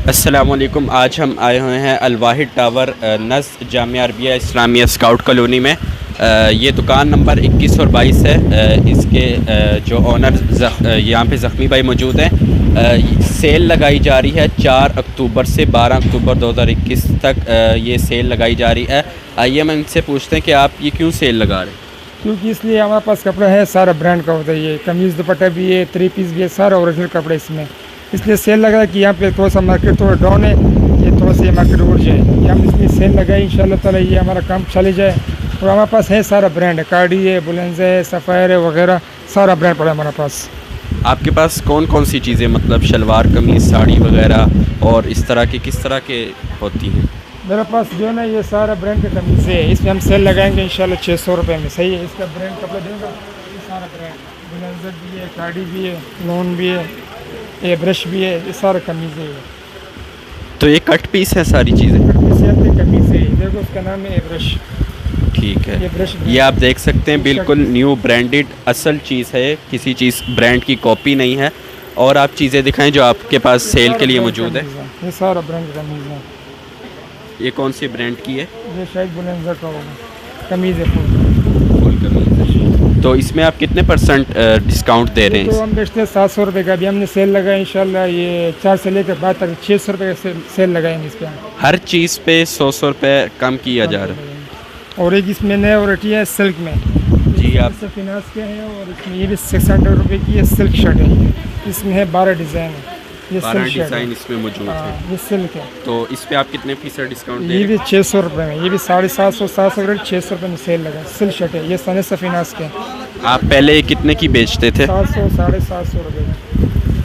अस्सलामुअलैकुम। आज हम आए हुए हैं अल-वाहिद टावर नज़ जामिया अरबिया इस्लामिया स्काउट कॉलोनी में। ये दुकान नंबर 21 और 22 है। इसके जो ओनर यहाँ पे ज़ख्मी भाई मौजूद हैं। सेल लगाई जा रही है 4 अक्टूबर से 12 अक्टूबर 2021 तक ये सेल लगाई जा रही है। आइए हम इनसे पूछते हैं कि आप ये क्यों सेल लगा रहे हैं। क्योंकि इसलिए हमारे पास कपड़ा है, सारा ब्रांड का होता है। ये कमीज़ दुपट्टा भी है, 3 पीस भी है, सारा ओरिजिनल कपड़ा इसमें। इसलिए सेल लगा है कि यहाँ पे थोड़ा सा मार्केट थोड़ा डाउन है, ये थोड़ा सा मार्केट उठ जाए। ये हम इसलिए सेल लगाए, इंशाल्लाह ताला ये हमारा काम चले जाए। और हमारे पास है सारा ब्रांड है, कार्डी है, बुलेंजा है, सफ़ायर है वगैरह, सारा ब्रांड पड़ा है हमारे पास। आपके पास कौन कौन सी चीज़ें, मतलब शलवार कमीज़ साड़ी वगैरह और इस तरह के किस तरह के होती हैं? मेरे पास जो है ना ये सारा ब्रांड के कमीज़ है, इसमें हम सेल लगाएंगे इंशाल्लाह 600 रुपये में। सही है, इसका ब्रांड कपड़ा देगा, ये सारा ब्रांड बुलेंजा भी है, कार्डी भी है, लोन भी है, ये ब्रश भी है, ये सारा कमीज़ है। तो ये कट पीस है सारी चीज़ें? कमीज़ है, देखो उसका नाम है ब्रश। ठीक है, ये ब्रश ये आप देख सकते हैं, बिल्कुल न्यू ब्रांडेड असल चीज़ है, किसी चीज़ ब्रांड की कॉपी नहीं है। और आप चीज़ें दिखाएं जो आपके पास सेल के लिए मौजूद है। ये सारा ब्रांड कमीज़ है। ये कौन सी ब्रांड की है? ये शायद बुलेंजा का होगा, कमीज़ है फुल कमीज है। तो इसमें आप कितने % डिस्काउंट दे रहे तो हैं? हम बेचते हैं 700 रुपये का। अभी हमने सेल लगाया इंशाल्लाह, ये 4 से लेकर बाद तक 600 रुपये का सेल लगाएंगे इस पर। हर चीज़ पे 100 रुपये कम किया जा रहा है। और एक इसमें नया वैरायटी है सिल्क में, जी आप फिनास के हैं। और इसमें ये भी 600 रुपये की है, सिल्क शर्ट है। इसमें है 12 डिज़ाइन है, ये 12 सिल्क शर्ट डिज़ाइन है। इसमें मौजूद है। ये सिल्क है। तो इस पे आप कितने % डिस्काउंट दे ये रहे भी 600 रुपये में, ये भी 750 700 600 रुपये में सेल लगा। सिल्क शर्ट है, ये सने सफिनास के। हैं? आप पहले कितने की बेचते थे? 700 750 रुपये में।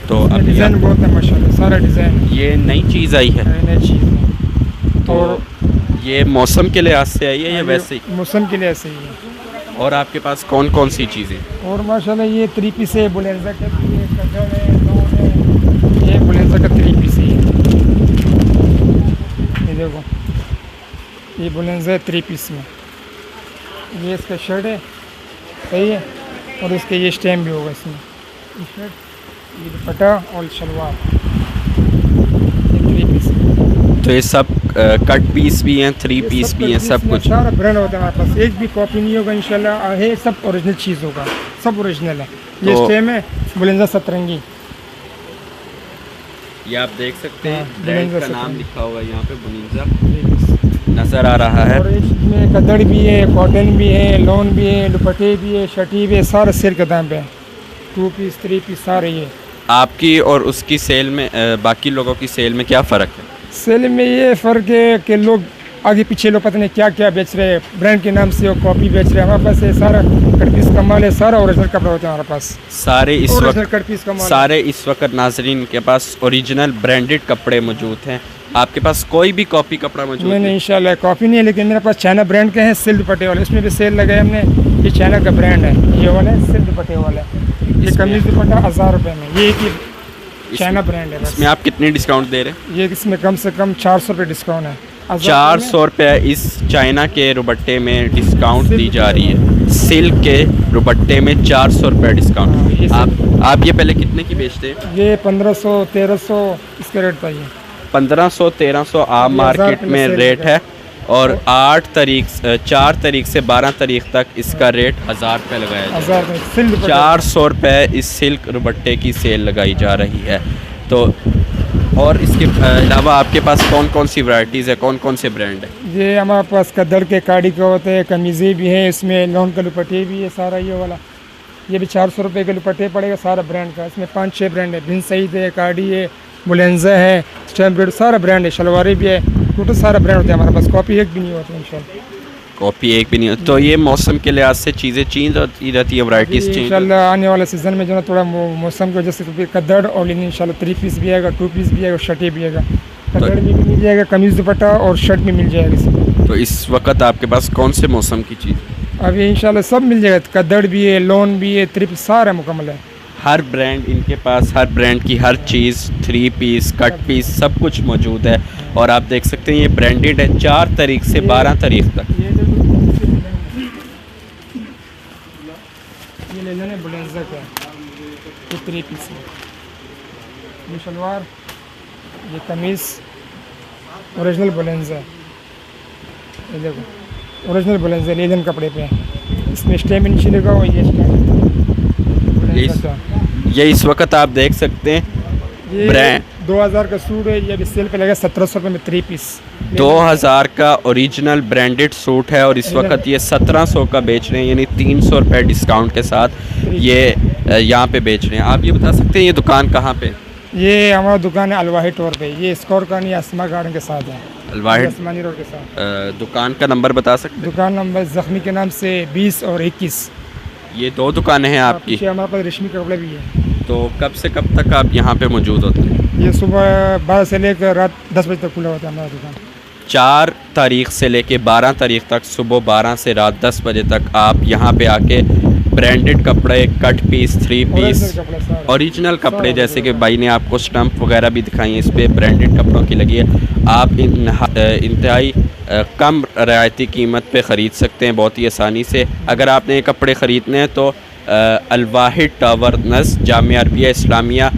तो अभी डिज़ाइन बहुत है माशाल्लाह, सारा डिज़ाइन ये नई चीज़ आई है। नई चीज़ है। तो और ये मौसम के लिहाज से आई है या वैसे ही? मौसम के लिए ऐसे ही है। और आपके पास कौन कौन सी चीज़ें? और माशाल्लाह ये 3 पीस है, बुलेंजा का भी है, कदर है, लोन है। ये बुलेंजा का 3 पीस है। ये देखो, ये बुलेंजा है 3 पीस में। ये इसका शर्ट है, सही है। और इसके ये स्टैम्प भी होगा इसमें, ये शर्ट, ये दुपट्टा और शलवार, ये 3 पीस है। तो ये सब कट पीस भी हैं, 3 पीस भी हैं, सब कुछ? सारा ब्रांड होता है हमारे पास, एक भी कॉपी नहीं होगा इंशाल्लाह। है सब ओरिजिनल चीज़ होगा, सब ओरिजिनल है। ये तो स्टेम है बुलेंजा सतरंगी। ये आप देख सकते हैं, हाँ, ब्रांड बुलेंजा का से नाम कम। लिखा हुआ है यहाँ पे, बुनिंजा नज़र आ रहा है। और इसमें कदड़ भी है, कॉटन भी है, लोन भी है, दुपट्टे भी है, शर्टी भी है, सारा सेल के दाम पे है। 2 पीस 3 पीस सारे ये। आपकी और उसकी सेल में बाकी लोगों की सेल में क्या फ़र्क है? सेल में ये फ़र्क है कि लोग आगे पीछे लोग पता नहीं क्या क्या बेच रहे हैं, ब्रांड के नाम से वो कॉपी बेच रहे हैं। हमारे पास ये सारा कट पीस का माल है, सारा ओरिजिनल कपड़ा होता है हमारे पास। सारे इस ओरिजिनल वक्त कट पीस का माल है। सारे इस वक्त नाजरीन के पास ओरिजिनल ब्रांडेड कपड़े मौजूद हैं। आपके पास कोई भी कॉपी कपड़ा मौजूद नहीं नहीं? इंशाल्लाह कॉपी नहीं है, लेकिन मेरे पास चाइना ब्रांड के हैं सिल्क दुपट्टे वाले, इसमें भी सेल लगाए हमने। ये चाइना का ब्रांड है, ये वाला है सिल्क दुपट्टे वाला है। ये इसमें- कमीज दुपट्टा 1000 रुपये में, ये एक चाइना ब्रांड है बस। इसमें आप कितने डिस्काउंट दे रहे हैं? ये इसमें कम से कम 400 रुपये डिस्काउंट है। 400 रुपये इस चाइना के दुपट्टे में डिस्काउंट दी जा रही है। सिल्क के दुपट्टे में 400 रुपये डिस्काउंट। आप ये पहले कितने की बेचते हैं? ये 1500 1300 इसका रेट था। ये 1500 1300 आम ये मार्केट 1000 में सेल रेट है। है। और 4 तारीख से 12 तारीख तक इसका रेट 1000 रुपये लगाया जाए। 1000 में सिल्क दुपट्टा। 400 रुपये इस सिल्क दुपट्टे की सेल लगाई जा रही है। तो और इसके अलावा आपके पास कौन कौन सी वैरायटीज़ है, कौन कौन से ब्रांड है? ये हमारे पास कदर के काड़ी के होते हैं, कमीज़ें भी हैं, इसमें लोन के दुपट्टे भी है, सारा ये वाला। ये भी 400 रुपये के दुपट्टे पड़ेगा, सारा ब्रांड का। इसमें 5-6 ब्रांड है, बिन सईद है, काड़ी है, बुलेंजा है, स्टैम्प, सारा ब्रांड है, शलवारी भी है, टोटल सारा ब्रांड होता है हमारे पास। कॉपी एक भी नहीं होता इंशाल्लाह। कॉपी एक भी नहीं होती। तो ये मौसम के लिहाज से चीज़ें चेंज होती रहती है, वैराइटीज़ चेंज। इंशाल्लाह आने वाले सीज़न में जो है थोड़ा मौसम की वजह से कदर और लेकिन इंशाल्लाह 3 पीस भी आएगा, 2 पीस भी आएगा, शर्टें भी आएगा, कदर भी मिल जाएगा, कमीज़ दुपट्टा और शर्ट भी मिल जाएगा इसमें। तो इस वक्त आपके पास कौन से मौसम की चीज़? अभी इंशाल्लाह सब मिल जाएगा, कदर भी है, लोन भी है, 3 पीस सारा मुकम्मल है। हर ब्रांड इनके पास, हर ब्रांड की हर चीज़, 3 पीस कट पीस सब कुछ मौजूद है। और आप देख सकते हैं ये ब्रांडेड है 4 तारीख से 12 तारीख तक। ये ले लेना बुलेंजा का, ये 3 पीस है। ये शलवार ये कमीज़ ओरिजिनल बुलेंस है, ये देखो ओरिजिनल बुलेंस है, लेलन कपड़े पे है। इसमें स्टेम नीचे लगा हुआ, ये स्टेम ये इस वक्त आप देख सकते हैं ये ब्रांड 2000 का सूट है, ये अभी सेल पे लगा 1700 रुपये में 3 पीस। 2000 का ओरिजिनल ब्रांडेड सूट है और इस वक्त ये 1700 का बेच रहे हैं, यानी 300 रुपये डिस्काउंट के साथ ये यहाँ पे बेच रहे हैं। आप ये बता सकते हैं ये दुकान कहाँ पे? ये हमारा दुकान है अलवाहिद टोर पे, ये स्कोर का नहीं आसमा गार्डन के साथ है, अलवाहिद आसमानी रोड के साथ। दुकान का नंबर बता सकते हैं? दुकान नंबर ज़ख्मी के नाम से 20 और 21। ये 2 दुकानें हैं आपकी, पीछे हमारे पास रेशमी कपड़े भी है। तो कब से कब तक आप यहाँ पे मौजूद होते हैं? ये सुबह 12 से लेकर रात 10 बजे तक खुला होता है हमारा दुकान। 4 तारीख से लेके 12 तारीख तक सुबह 12 से रात 10 बजे तक आप यहाँ पे आके ब्रांडेड कपड़े, कट पीस, 3 पीस, ओरिजिनल कपड़े जैसे कि भाई ने आपको स्टंप वगैरह भी दिखाई है, इस पर ब्रांडेड कपड़ों की लगी है। आप इंतहाई कम रियायती कीमत पे ख़रीद सकते हैं बहुत ही आसानी से। अगर आपने ये कपड़े ख़रीदने हैं तो अलवाहिद टावर नज़ जामिया अरबिया इस्लामिया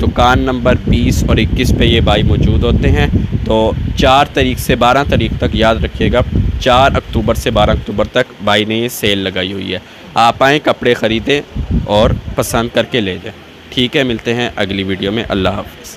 दुकान नंबर 20 और 21 पे ये भाई मौजूद होते हैं। तो 4 तारीख से 12 तारीख तक याद रखिएगा, 4 अक्टूबर से 12 अक्टूबर तक भाई ने ये सेल लगाई हुई है। आप आएँ, कपड़े ख़रीदें और पसंद करके ले जाएँ। ठीक है, मिलते हैं अगली वीडियो में। अल्लाह हाफ़िज़।